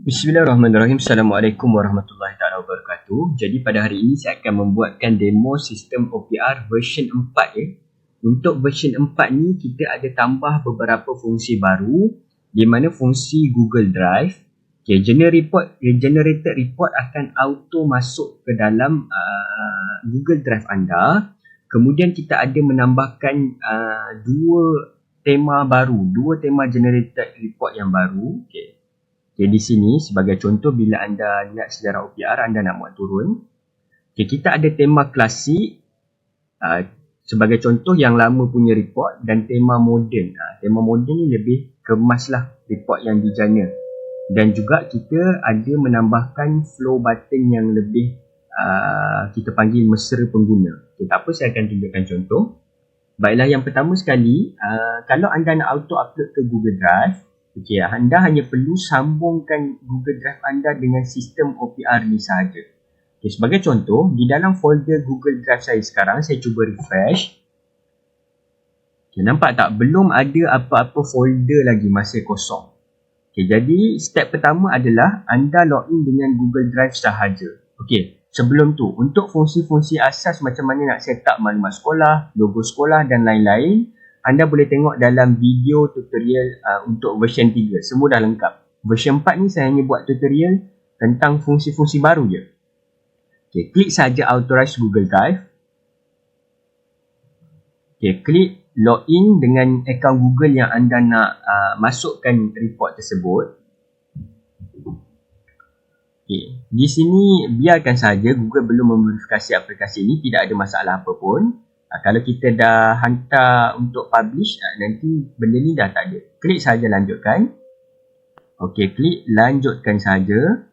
Bismillahirrahmanirrahim. Assalamualaikum warahmatullahi taala wabarakatuh. Jadi pada hari ini saya akan membuatkan demo sistem OPR version 4 ya. Untuk version 4 ni kita ada tambah beberapa fungsi baru di mana fungsi Google Drive. Okay, generated report akan auto masuk ke dalam Google Drive anda. Kemudian kita ada menambahkan dua tema generated report yang baru. Okay, di sini sebagai contoh bila anda lihat sejarah OPR anda nak buat turun. Okay, kita ada tema klasik sebagai contoh yang lama punya report dan tema moden. Tema moden ni lebih kemas lah report yang dijana. Dan juga kita ada menambahkan flow button yang lebih kita panggil mesra pengguna. Okay, tak apa, saya akan tunjukkan contoh. Baiklah, yang pertama sekali, kalau anda nak auto upload ke Google Drive, okay, anda hanya perlu sambungkan Google Drive anda dengan sistem OPR ni sahaja. Okay, sebagai contoh, di dalam folder Google Drive saya sekarang, saya cuba refresh. Okay, nampak tak? Belum ada apa-apa folder lagi, masih kosong. Okay, jadi step pertama adalah anda login dengan Google Drive sahaja. Okay, sebelum tu, untuk fungsi-fungsi asas macam mana nak set up maklumat sekolah, logo sekolah dan lain-lain, anda boleh tengok dalam video tutorial untuk version 3. Semua dah lengkap. Version 4 ni saya hanya buat tutorial tentang fungsi-fungsi baru je. Okay, klik saja authorize Google Drive. Okay, klik login dengan akaun Google yang anda nak masukkan report tersebut. Okay, di sini biarkan saja, Google belum memverifikasi aplikasi ini, tidak ada masalah apa pun. Kalau kita dah hantar untuk publish, nanti benda ni dah tak ada. Klik saja lanjutkan. Okey, klik lanjutkan saja.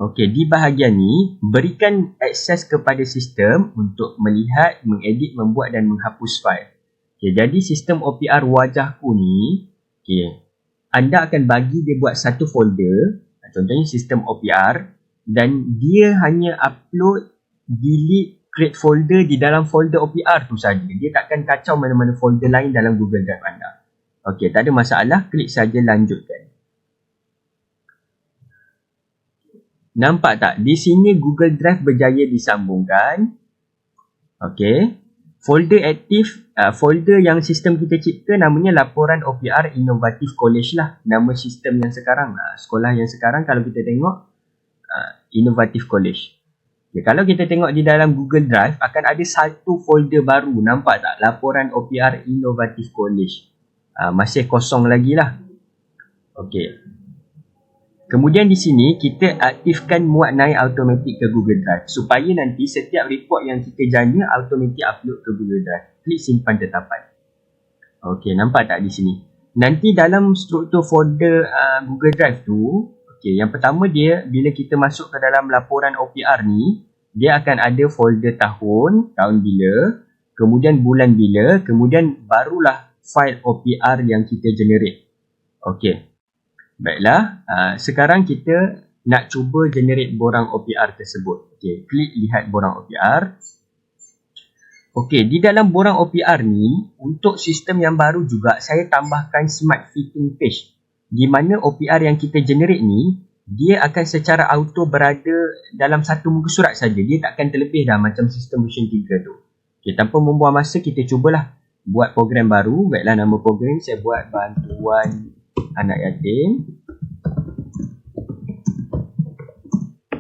Okey, di bahagian ni, berikan akses kepada sistem untuk melihat, mengedit, membuat dan menghapus file. Okey, jadi sistem OPR wajahku ni, okey, anda akan bagi dia buat satu folder, contohnya sistem OPR, dan dia hanya upload, delete, create folder di dalam folder OPR tu saja. Dia takkan kacau mana-mana folder lain dalam Google Drive anda. Okey, tak ada masalah. Klik saja lanjutkan. Nampak tak? Di sini Google Drive berjaya disambungkan. Okey. Folder aktif, folder yang sistem kita cipta namanya laporan OPR Innovative College lah. Nama sistem yang sekarang. Sekolah yang sekarang kalau kita tengok Innovative College. Okay, kalau kita tengok di dalam Google Drive, akan ada satu folder baru. Nampak tak? Laporan OPR Innovative College. Masih kosong lagi lah. Okey. Kemudian di sini, kita aktifkan muat naik automatik ke Google Drive. Supaya nanti setiap report yang kita jana, automatik upload ke Google Drive. Klik simpan tetapan. Okey, nampak tak di sini? Nanti dalam struktur folder Google Drive tu, okay, yang pertama dia, bila kita masuk ke dalam laporan OPR ni, dia akan ada folder tahun bila, kemudian bulan bila, kemudian barulah file OPR yang kita generate. Okey, baiklah, sekarang kita nak cuba generate borang OPR tersebut. Okey, klik lihat borang OPR. Okey, di dalam borang OPR ni, untuk sistem yang baru juga, saya tambahkan smart fitting page. Di mana OPR yang kita generate ni, dia akan secara auto berada dalam satu muka surat saja. Dia takkan terlebih dah macam sistem version 3 tu. Okay, tanpa membuang masa, kita cubalah buat program baru. Baiklah, nama program saya buat bantuan anak yatim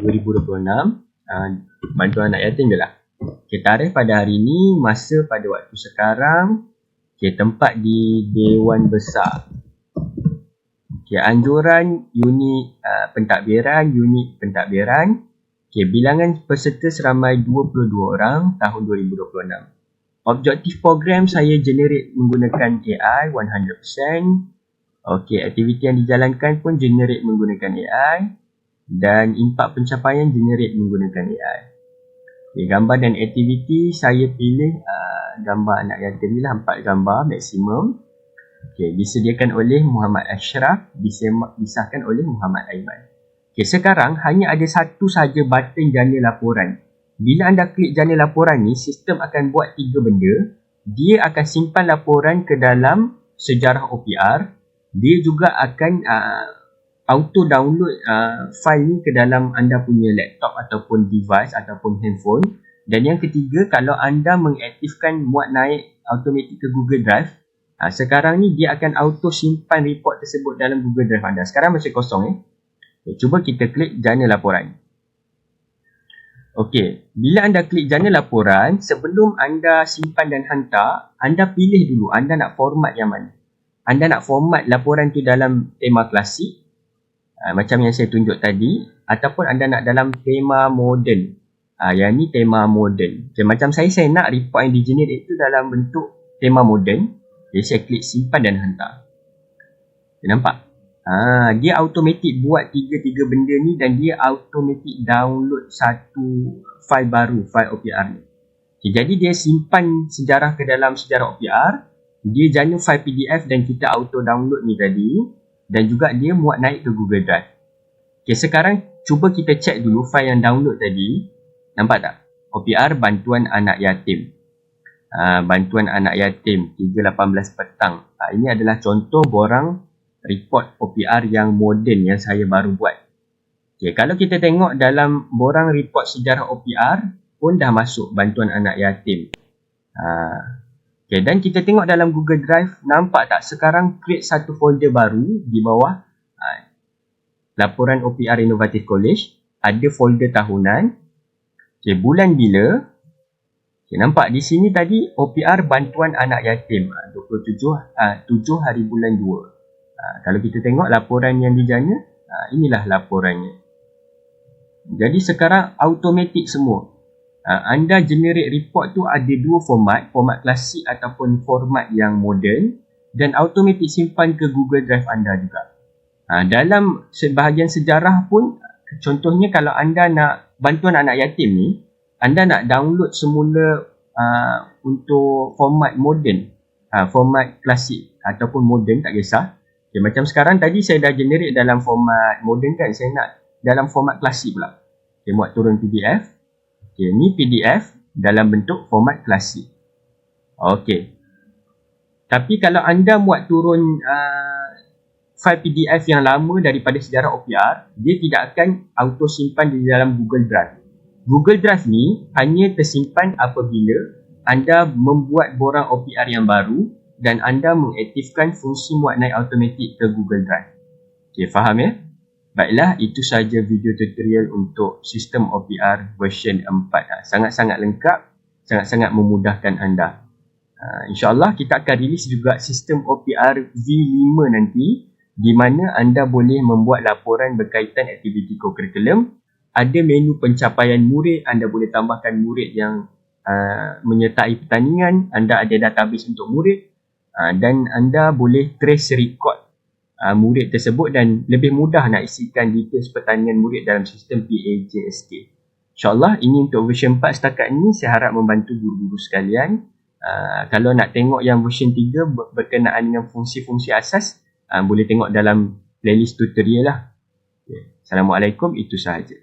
2026. Bantuan anak yatim je lah. Okay, tarikh pada hari ni, masa pada waktu sekarang. Okay, tempat di Dewan Besar. Okay, anjuran unit pentadbiran. Okay, bilangan peserta seramai 22 orang tahun 2026. Objektif program saya generate menggunakan AI 100%. Okay, aktiviti yang dijalankan pun generate menggunakan AI. Dan impak pencapaian generate menggunakan AI. Okay, gambar dan aktiviti saya pilih gambar anak yatim ni lah, 4 gambar maksimum. Okay, disediakan oleh Muhammad Ashraf, disahkan oleh Muhammad Aiman. Okay, sekarang hanya ada satu saja button jana laporan. Bila anda klik jana laporan ni, sistem akan buat 3 benda. Dia akan simpan laporan ke dalam sejarah OPR. Dia juga akan auto download file ni ke dalam anda punya laptop ataupun device ataupun handphone. Dan yang ketiga, kalau anda mengaktifkan muat naik automatik ke Google Drive, sekarang ni dia akan auto simpan report tersebut dalam Google Drive anda. Sekarang masih kosong cuba kita klik jana laporan. Okey, bila anda klik jana laporan, sebelum anda simpan dan hantar, anda pilih dulu anda nak format yang mana. Anda nak format laporan tu dalam tema klasik, macam yang saya tunjuk tadi, ataupun anda nak dalam tema moden. Yang ni tema moden. Okay, macam saya nak report yang di-generate itu dalam bentuk tema moden. Jadi saya klik simpan dan hantar. Okay, nampak? Dia automatik buat tiga benda ni dan dia automatik download satu file baru, file OPR ni. Okay, jadi dia simpan sejarah ke dalam sejarah OPR, dia jana file PDF dan kita auto download ni tadi, dan juga dia muat naik ke Google Drive. Okay, sekarang cuba kita check dulu file yang download tadi. Nampak tak? OPR bantuan anak yatim. Bantuan anak yatim 3.18 petang. Ini adalah contoh borang report OPR yang moden yang saya baru buat. Okay, kalau kita tengok dalam borang report sejarah OPR pun dah masuk bantuan anak yatim. Okay, dan kita tengok dalam Google Drive, nampak tak sekarang create satu folder baru di bawah laporan OPR Innovative College. Ada folder tahunan. Okay, bulan bila. Okay, nampak di sini tadi OPR bantuan anak yatim 7 hari bulan 2. Kalau kita tengok laporan yang dijana, inilah laporannya. Jadi sekarang automatik semua. Anda generate report tu ada dua format klasik ataupun format yang moden, dan automatik simpan ke Google Drive anda juga. Dalam sebahagian sejarah pun, contohnya kalau anda nak bantuan anak yatim ni, anda nak download semula untuk format moden, format klasik ataupun moden, tak kisah. Okay, macam sekarang tadi saya dah generate dalam format moden kan, saya nak dalam format klasik pula. Okay, muat turun PDF. Okay, ni PDF dalam bentuk format klasik. Okay. Tapi kalau anda muat turun file PDF yang lama daripada sejarah OPR, dia tidak akan auto simpan di dalam Google Drive. Google Drive ni hanya tersimpan apabila anda membuat borang OPR yang baru dan anda mengaktifkan fungsi muat naik automatik ke Google Drive. Okay, faham ya? Baiklah, itu sahaja video tutorial untuk sistem OPR version 4. Sangat-sangat lengkap, sangat-sangat memudahkan anda. InsyaAllah kita akan rilis juga sistem OPR V5 nanti, di mana anda boleh membuat laporan berkaitan aktiviti co-curriculum. Ada menu pencapaian murid, anda boleh tambahkan murid yang menyertai pertandingan, anda ada database untuk murid, dan anda boleh trace record murid tersebut dan lebih mudah nak isikan details pertandingan murid dalam sistem PAJSK. InsyaAllah ini untuk version 4 setakat ini. Saya harap membantu guru-guru sekalian. Kalau nak tengok yang version 3 berkenaan dengan fungsi-fungsi asas, boleh tengok dalam playlist tutorial lah. Okay. Assalamualaikum, itu sahaja.